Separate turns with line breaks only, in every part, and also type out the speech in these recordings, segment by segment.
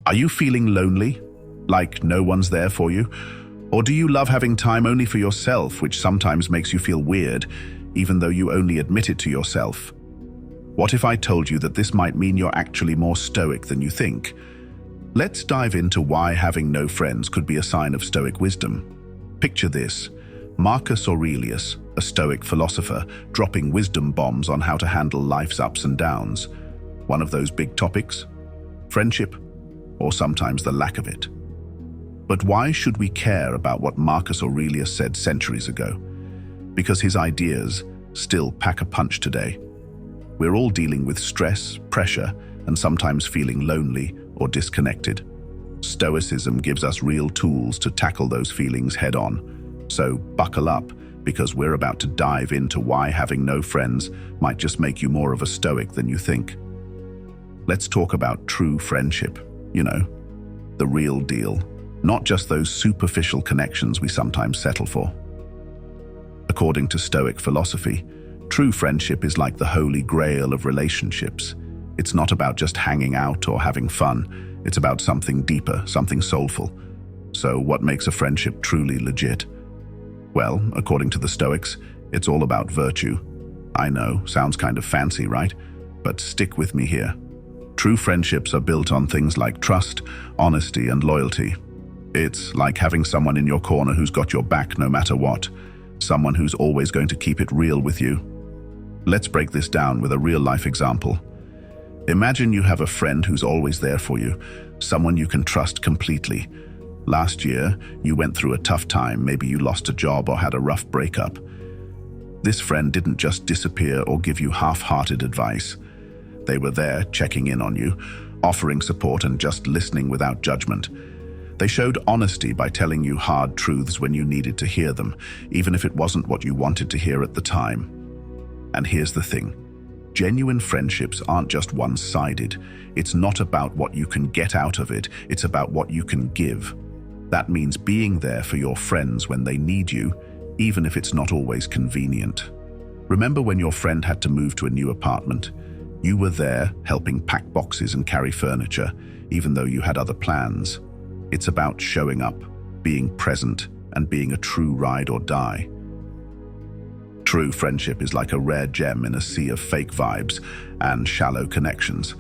Are you feeling lonely? Like no one's there for you? Or do you love having time only for yourself, which sometimes makes you feel weird, even though you only admit it to yourself? What if I told you that this might mean you're actually more stoic than you think? Let's dive into why having no friends could be a sign of stoic wisdom. Picture this: Marcus Aurelius, a stoic philosopher, dropping wisdom bombs on how to handle life's ups and downs. One of those big topics? Friendship, or sometimes the lack of it. But why should we care about what Marcus Aurelius said centuries ago? Because his ideas still pack a punch today. We're all dealing with stress, pressure, and sometimes feeling lonely or disconnected. Stoicism gives us real tools to tackle those feelings head on. So buckle up, because we're about to dive into why having no friends might just make you more of a stoic than you think. Let's talk about true friendship, the real deal. Not just those superficial connections we sometimes settle for. According to Stoic philosophy, true friendship is like the holy grail of relationships. It's not about just hanging out or having fun. It's about something deeper, something soulful. So what makes a friendship truly legit? Well, according to the Stoics, it's all about virtue. I know, sounds kind of fancy, right? But stick with me here. True friendships are built on things like trust, honesty, and loyalty. It's like having someone in your corner who's got your back no matter what, someone who's always going to keep it real with you. Let's break this down with a real-life example. Imagine you have a friend who's always there for you, someone you can trust completely. Last year, you went through a tough time, maybe you lost a job or had a rough breakup. This friend didn't just disappear or give you half-hearted advice. They were there, checking in on you, offering support and just listening without judgment. They showed honesty by telling you hard truths when you needed to hear them, even if it wasn't what you wanted to hear at the time. And here's the thing. Genuine friendships aren't just one-sided. It's not about what you can get out of it, it's about what you can give. That means being there for your friends when they need you, even if it's not always convenient. Remember when your friend had to move to a new apartment? You were there, helping pack boxes and carry furniture, even though you had other plans. It's about showing up, being present, and being a true ride or die. True friendship is like a rare gem in a sea of fake vibes and shallow connections.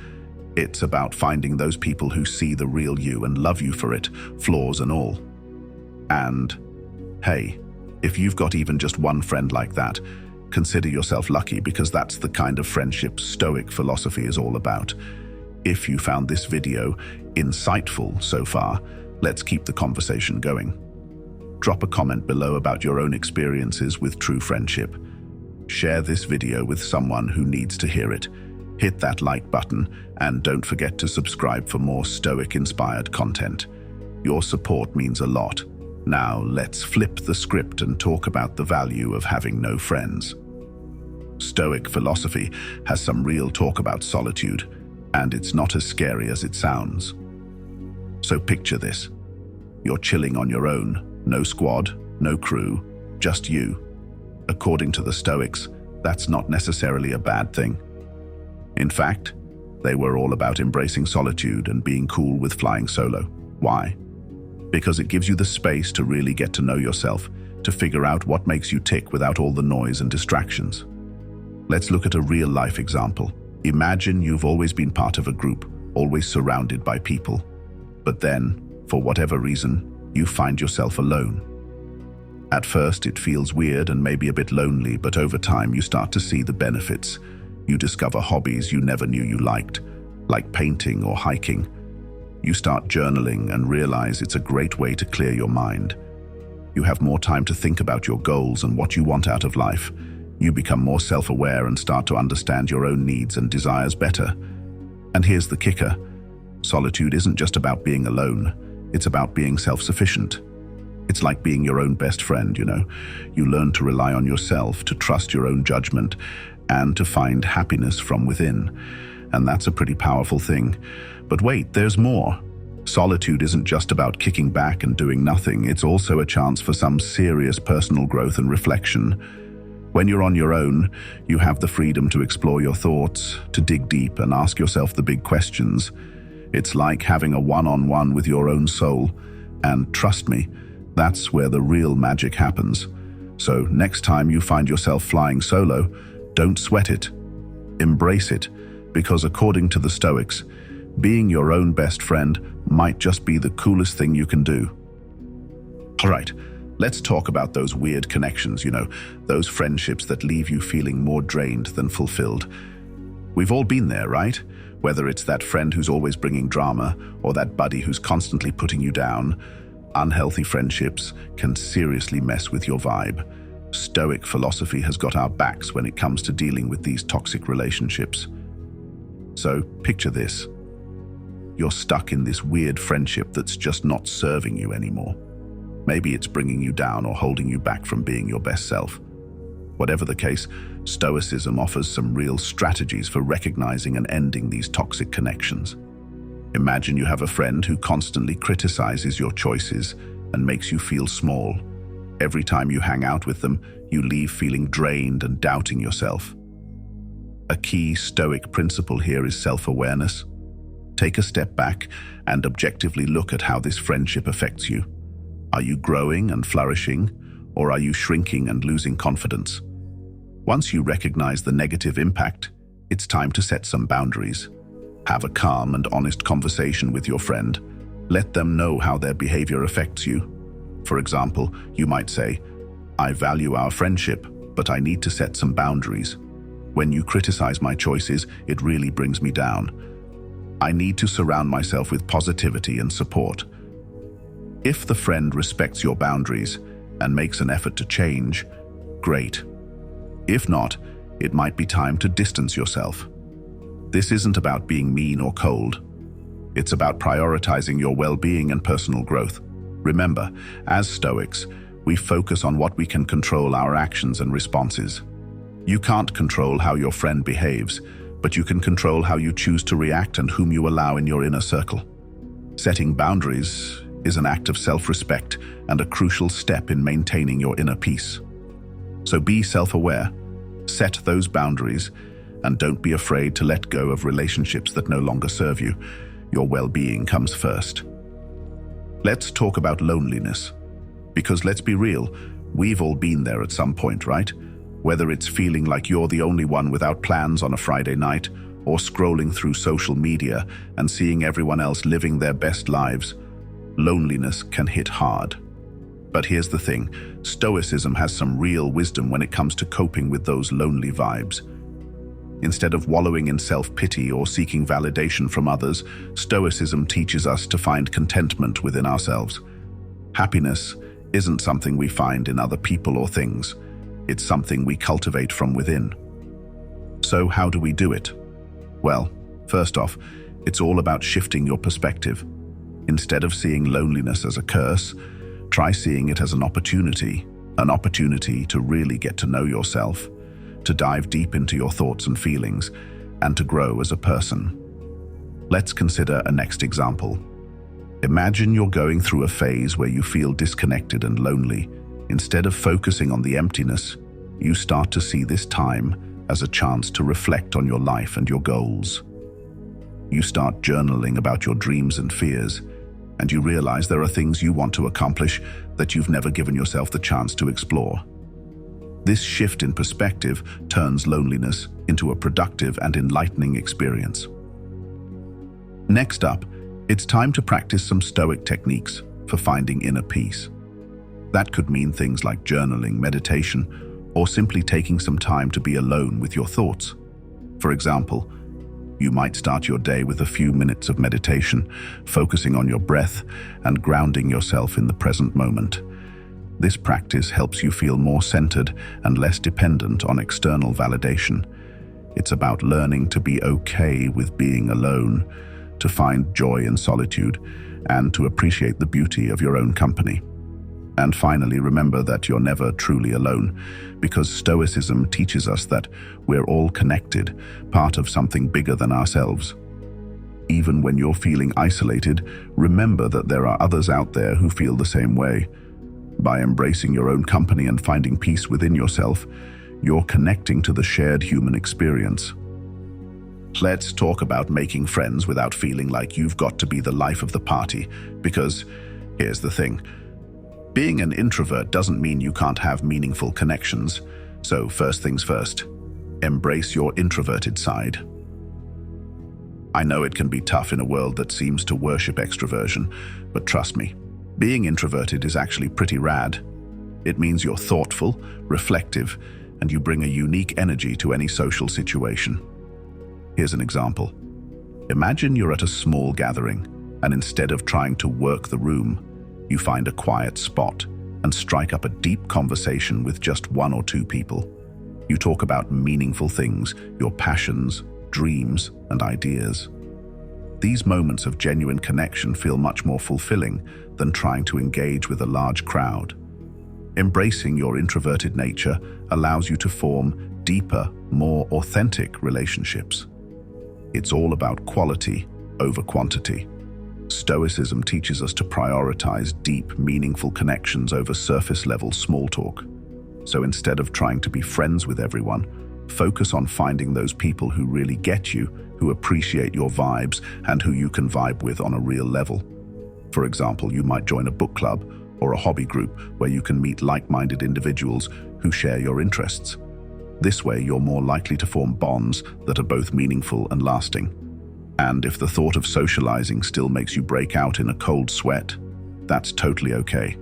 It's about finding those people who see the real you and love you for it, flaws and all. And, hey, if you've got even just one friend like that, consider yourself lucky, because that's the kind of friendship Stoic philosophy is all about. If you found this video insightful so far, let's keep the conversation going. Drop a comment below about your own experiences with true friendship. Share this video with someone who needs to hear it. Hit that like button, and don't forget to subscribe for more Stoic-inspired content. Your support means a lot. Now, let's flip the script and talk about the value of having no friends. Stoic philosophy has some real talk about solitude, and it's not as scary as it sounds. So picture this. You're chilling on your own, no squad, no crew, just you. According to the Stoics, that's not necessarily a bad thing. In fact, they were all about embracing solitude and being cool with flying solo. Why? Because it gives you the space to really get to know yourself, to figure out what makes you tick without all the noise and distractions. Let's look at a real-life example. Imagine you've always been part of a group, always surrounded by people. But then, for whatever reason, you find yourself alone. At first, it feels weird and maybe a bit lonely, but over time you start to see the benefits. You discover hobbies you never knew you liked, like painting or hiking. You start journaling and realize it's a great way to clear your mind. You have more time to think about your goals and what you want out of life. You become more self-aware and start to understand your own needs and desires better. And here's the kicker. Solitude isn't just about being alone. It's about being self-sufficient. It's like being your own best friend, You learn to rely on yourself, to trust your own judgment, and to find happiness from within. And that's a pretty powerful thing. But wait, there's more. Solitude isn't just about kicking back and doing nothing. It's also a chance for some serious personal growth and reflection. When you're on your own, you have the freedom to explore your thoughts, to dig deep and ask yourself the big questions. It's like having a one-on-one with your own soul, and trust me, that's where the real magic happens. So next time you find yourself flying solo, don't sweat it. Embrace it, because according to the Stoics, being your own best friend might just be the coolest thing you can do. All right, let's talk about those weird connections, those friendships that leave you feeling more drained than fulfilled. We've all been there, right? Whether it's that friend who's always bringing drama or that buddy who's constantly putting you down, unhealthy friendships can seriously mess with your vibe. Stoic philosophy has got our backs when it comes to dealing with these toxic relationships. So picture this. You're stuck in this weird friendship that's just not serving you anymore. Maybe it's bringing you down or holding you back from being your best self. Whatever the case, Stoicism offers some real strategies for recognizing and ending these toxic connections. Imagine you have a friend who constantly criticizes your choices and makes you feel small. Every time you hang out with them, you leave feeling drained and doubting yourself. A key Stoic principle here is self-awareness. Take a step back and objectively look at how this friendship affects you. Are you growing and flourishing, or are you shrinking and losing confidence? Once you recognize the negative impact, it's time to set some boundaries. Have a calm and honest conversation with your friend. Let them know how their behavior affects you. For example, you might say, "I value our friendship, but I need to set some boundaries. When you criticize my choices, it really brings me down. I need to surround myself with positivity and support." If the friend respects your boundaries and makes an effort to change, great. If not, it might be time to distance yourself. This isn't about being mean or cold. It's about prioritizing your well-being and personal growth. Remember, as Stoics, we focus on what we can control: our actions and responses. You can't control how your friend behaves, but you can control how you choose to react and whom you allow in your inner circle. Setting boundaries is an act of self-respect and a crucial step in maintaining your inner peace. So be self-aware, set those boundaries, and don't be afraid to let go of relationships that no longer serve you. Your well-being comes first. Let's talk about loneliness. Because let's be real, we've all been there at some point, right? Whether it's feeling like you're the only one without plans on a Friday night, or scrolling through social media and seeing everyone else living their best lives, loneliness can hit hard. But here's the thing, Stoicism has some real wisdom when it comes to coping with those lonely vibes. Instead of wallowing in self-pity or seeking validation from others, Stoicism teaches us to find contentment within ourselves. Happiness isn't something we find in other people or things. It's something we cultivate from within. So how do we do it? Well, first off, it's all about shifting your perspective. Instead of seeing loneliness as a curse, try seeing it as an opportunity to really get to know yourself, to dive deep into your thoughts and feelings, and to grow as a person. Let's consider a next example. Imagine you're going through a phase where you feel disconnected and lonely. Instead of focusing on the emptiness, you start to see this time as a chance to reflect on your life and your goals. You start journaling about your dreams and fears, and you realize there are things you want to accomplish that you've never given yourself the chance to explore. This shift in perspective turns loneliness into a productive and enlightening experience. Next up, it's time to practice some Stoic techniques for finding inner peace. That could mean things like journaling, meditation, or simply taking some time to be alone with your thoughts. For example, you might start your day with a few minutes of meditation, focusing on your breath and grounding yourself in the present moment. This practice helps you feel more centered and less dependent on external validation. It's about learning to be okay with being alone, to find joy in solitude, and to appreciate the beauty of your own company. And finally, remember that you're never truly alone, because Stoicism teaches us that we're all connected, part of something bigger than ourselves. Even when you're feeling isolated, remember that there are others out there who feel the same way. By embracing your own company and finding peace within yourself, you're connecting to the shared human experience. Let's talk about making friends without feeling like you've got to be the life of the party, because here's the thing. Being an introvert doesn't mean you can't have meaningful connections. So first things first, embrace your introverted side. I know it can be tough in a world that seems to worship extroversion, but trust me, being introverted is actually pretty rad. It means you're thoughtful, reflective, and you bring a unique energy to any social situation. Here's an example. Imagine you're at a small gathering, and instead of trying to work the room, you find a quiet spot and strike up a deep conversation with just one or two people. You talk about meaningful things, your passions, dreams, and ideas. These moments of genuine connection feel much more fulfilling than trying to engage with a large crowd. Embracing your introverted nature allows you to form deeper, more authentic relationships. It's all about quality over quantity. Stoicism teaches us to prioritize deep, meaningful connections over surface-level small talk. So instead of trying to be friends with everyone, focus on finding those people who really get you, who appreciate your vibes, and who you can vibe with on a real level. For example, you might join a book club or a hobby group where you can meet like-minded individuals who share your interests. This way, you're more likely to form bonds that are both meaningful and lasting. And if the thought of socializing still makes you break out in a cold sweat, that's totally okay.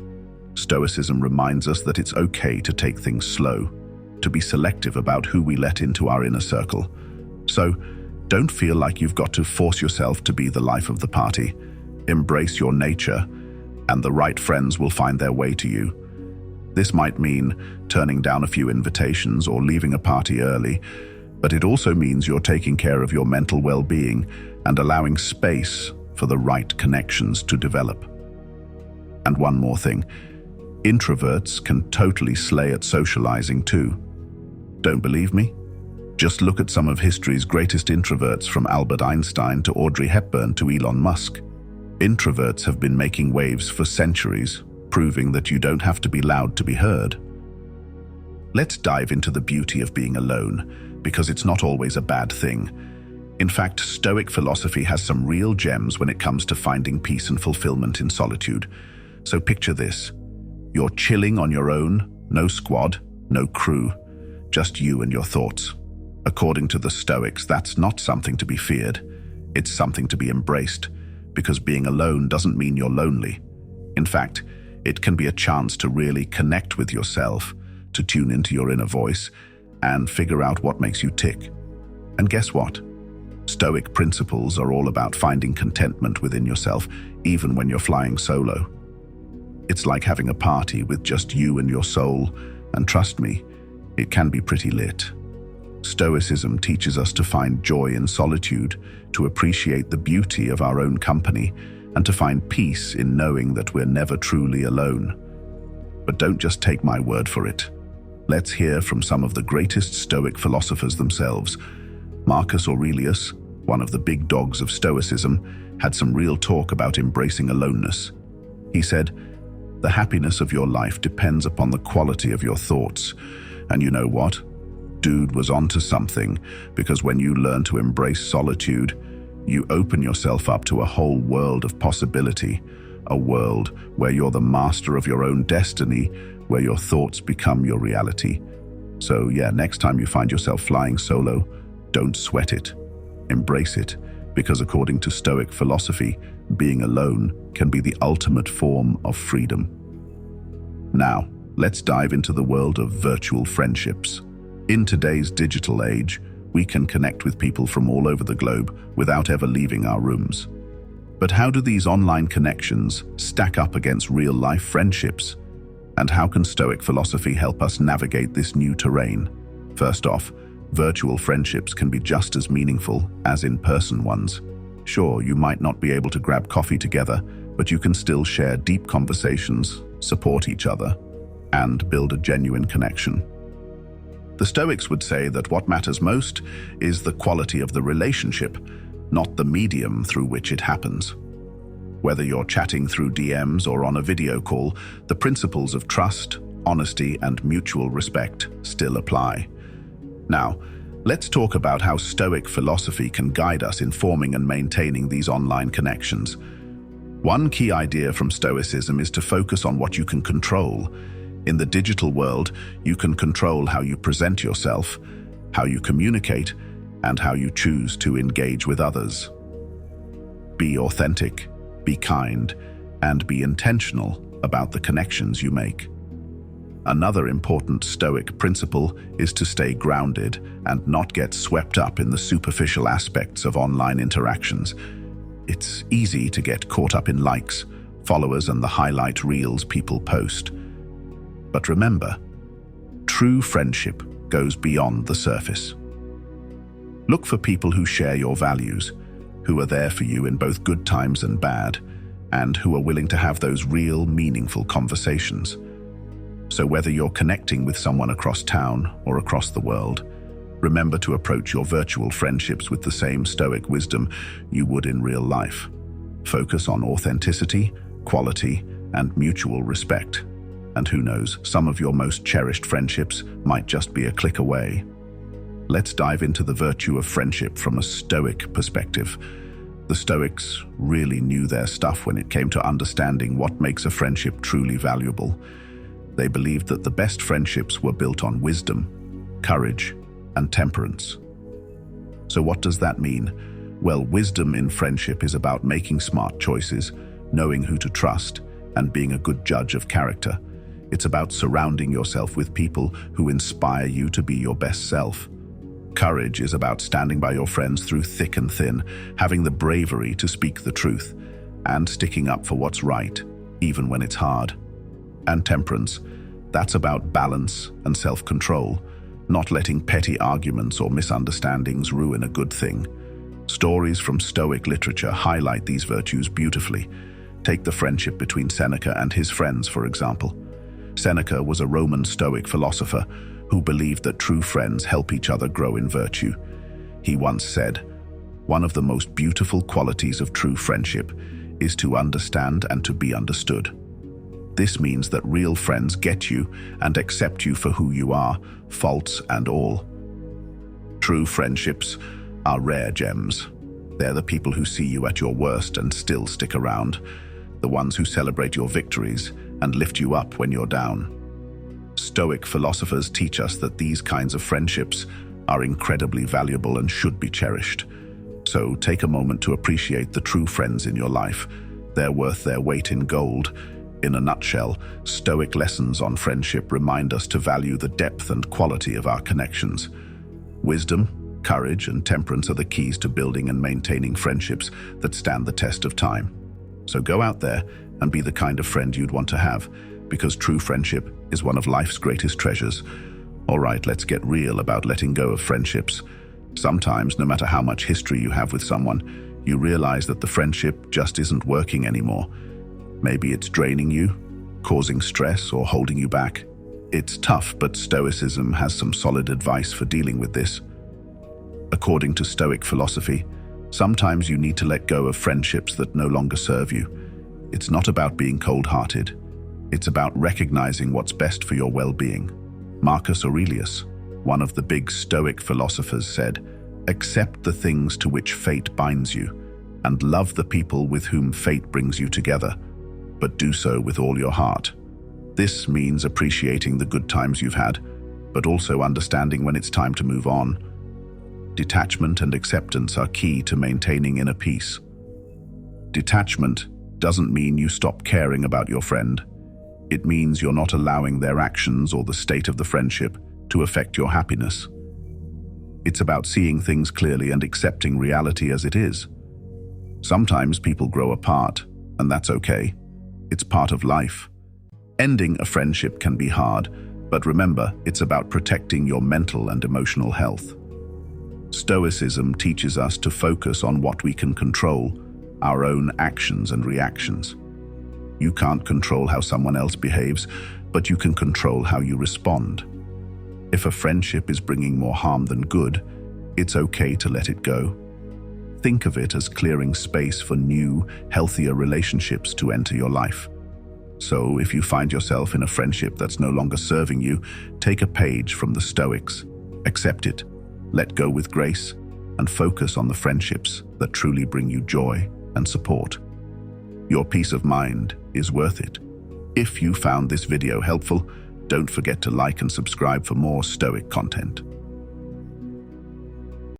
Stoicism reminds us that it's okay to take things slow, to be selective about who we let into our inner circle. So, don't feel like you've got to force yourself to be the life of the party. Embrace your nature, and the right friends will find their way to you. This might mean turning down a few invitations or leaving a party early, but it also means you're taking care of your mental well-being and allowing space for the right connections to develop. And one more thing, introverts can totally slay at socializing too. Don't believe me? Just look at some of history's greatest introverts, from Albert Einstein to Audrey Hepburn to Elon Musk. Introverts have been making waves for centuries, proving that you don't have to be loud to be heard. Let's dive into the beauty of being alone, because it's not always a bad thing. In fact, Stoic philosophy has some real gems when it comes to finding peace and fulfillment in solitude. So picture this. You're chilling on your own, no squad, no crew, just you and your thoughts. According to the Stoics, that's not something to be feared. It's something to be embraced, because being alone doesn't mean you're lonely. In fact, it can be a chance to really connect with yourself, to tune into your inner voice, and figure out what makes you tick. And guess what? Stoic principles are all about finding contentment within yourself, even when you're flying solo. It's like having a party with just you and your soul, and trust me, it can be pretty lit. Stoicism teaches us to find joy in solitude, to appreciate the beauty of our own company, and to find peace in knowing that we're never truly alone. But don't just take my word for it. Let's hear from some of the greatest Stoic philosophers themselves. Marcus Aurelius, one of the big dogs of Stoicism, had some real talk about embracing aloneness. He said, "The happiness of your life depends upon the quality of your thoughts." And you know what? Dude was onto something, because when you learn to embrace solitude, you open yourself up to a whole world of possibility, a world where you're the master of your own destiny, where your thoughts become your reality. So yeah, next time you find yourself flying solo, don't sweat it. Embrace it, because according to Stoic philosophy, being alone can be the ultimate form of freedom. Now, let's dive into the world of virtual friendships. In today's digital age, we can connect with people from all over the globe without ever leaving our rooms. But how do these online connections stack up against real-life friendships? And how can Stoic philosophy help us navigate this new terrain? First off, virtual friendships can be just as meaningful as in-person ones. Sure, you might not be able to grab coffee together, but you can still share deep conversations, support each other, and build a genuine connection. The Stoics would say that what matters most is the quality of the relationship, not the medium through which it happens. Whether you're chatting through DMs or on a video call, the principles of trust, honesty, and mutual respect still apply. Now, Let's talk about how Stoic philosophy can guide us in forming and maintaining these online connections. One key idea from Stoicism is to focus on what you can control. In the digital world, you can control how you present yourself, how you communicate, and how you choose to engage with others. Be authentic, be kind, and be intentional about the connections you make. Another important Stoic principle is to stay grounded and not get swept up in the superficial aspects of online interactions. It's easy to get caught up in likes, followers, and the highlight reels people post. But remember, true friendship goes beyond the surface. Look for people who share your values, who are there for you in both good times and bad, and who are willing to have those real, meaningful conversations. So whether you're connecting with someone across town or across the world, remember to approach your virtual friendships with the same Stoic wisdom you would in real life. Focus on authenticity, quality, and mutual respect. And who knows, some of your most cherished friendships might just be a click away. Let's dive into the virtue of friendship from a Stoic perspective. The Stoics really knew their stuff when it came to understanding what makes a friendship truly valuable. They believed that the best friendships were built on wisdom, courage, and temperance. So what does that mean? Well, wisdom in friendship is about making smart choices, knowing who to trust, and being a good judge of character. It's about surrounding yourself with people who inspire you to be your best self. Courage is about standing by your friends through thick and thin, having the bravery to speak the truth, and sticking up for what's right, even when it's hard. And temperance, that's about balance and self-control, not letting petty arguments or misunderstandings ruin a good thing. Stories from Stoic literature highlight these virtues beautifully. Take the friendship between Seneca and his friends, for example. Seneca was a Roman Stoic philosopher who believed that true friends help each other grow in virtue. He once said, "One of the most beautiful qualities of true friendship is to understand and to be understood." This means that real friends get you and accept you for who you are, faults and all. True friendships are rare gems. They're the people who see you at your worst and still stick around, the ones who celebrate your victories and lift you up when you're down. Stoic philosophers teach us that these kinds of friendships are incredibly valuable and should be cherished. So take a moment to appreciate the true friends in your life. They're worth their weight in gold. In a nutshell, Stoic lessons on friendship remind us to value the depth and quality of our connections. Wisdom, courage, and temperance are the keys to building and maintaining friendships that stand the test of time. So go out there and be the kind of friend you'd want to have, because true friendship is one of life's greatest treasures. All right, let's get real about letting go of friendships. Sometimes, no matter how much history you have with someone, you realize that the friendship just isn't working anymore. Maybe it's draining you, causing stress, or holding you back. It's tough, but Stoicism has some solid advice for dealing with this. According to Stoic philosophy, sometimes you need to let go of friendships that no longer serve you. It's not about being cold-hearted. It's about recognizing what's best for your well-being. Marcus Aurelius, one of the big Stoic philosophers, said, "Accept the things to which fate binds you, and love the people with whom fate brings you together, but do so with all your heart." This means appreciating the good times you've had, but also understanding when it's time to move on. Detachment and acceptance are key to maintaining inner peace. Detachment doesn't mean you stop caring about your friend. It means you're not allowing their actions or the state of the friendship to affect your happiness. It's about seeing things clearly and accepting reality as it is. Sometimes people grow apart, and that's okay. It's part of life. Ending a friendship can be hard, but remember, it's about protecting your mental and emotional health. Stoicism teaches us to focus on what we can control, our own actions and reactions. You can't control how someone else behaves, but you can control how you respond. If a friendship is bringing more harm than good, it's okay to let it go. Think of it as clearing space for new, healthier relationships to enter your life. So if you find yourself in a friendship that's no longer serving you, take a page from the Stoics. Accept it. let go with grace, and focus on the friendships that truly bring you joy and support. Your peace of mind is worth it. If you found this video helpful, don't forget to like and subscribe for more Stoic content.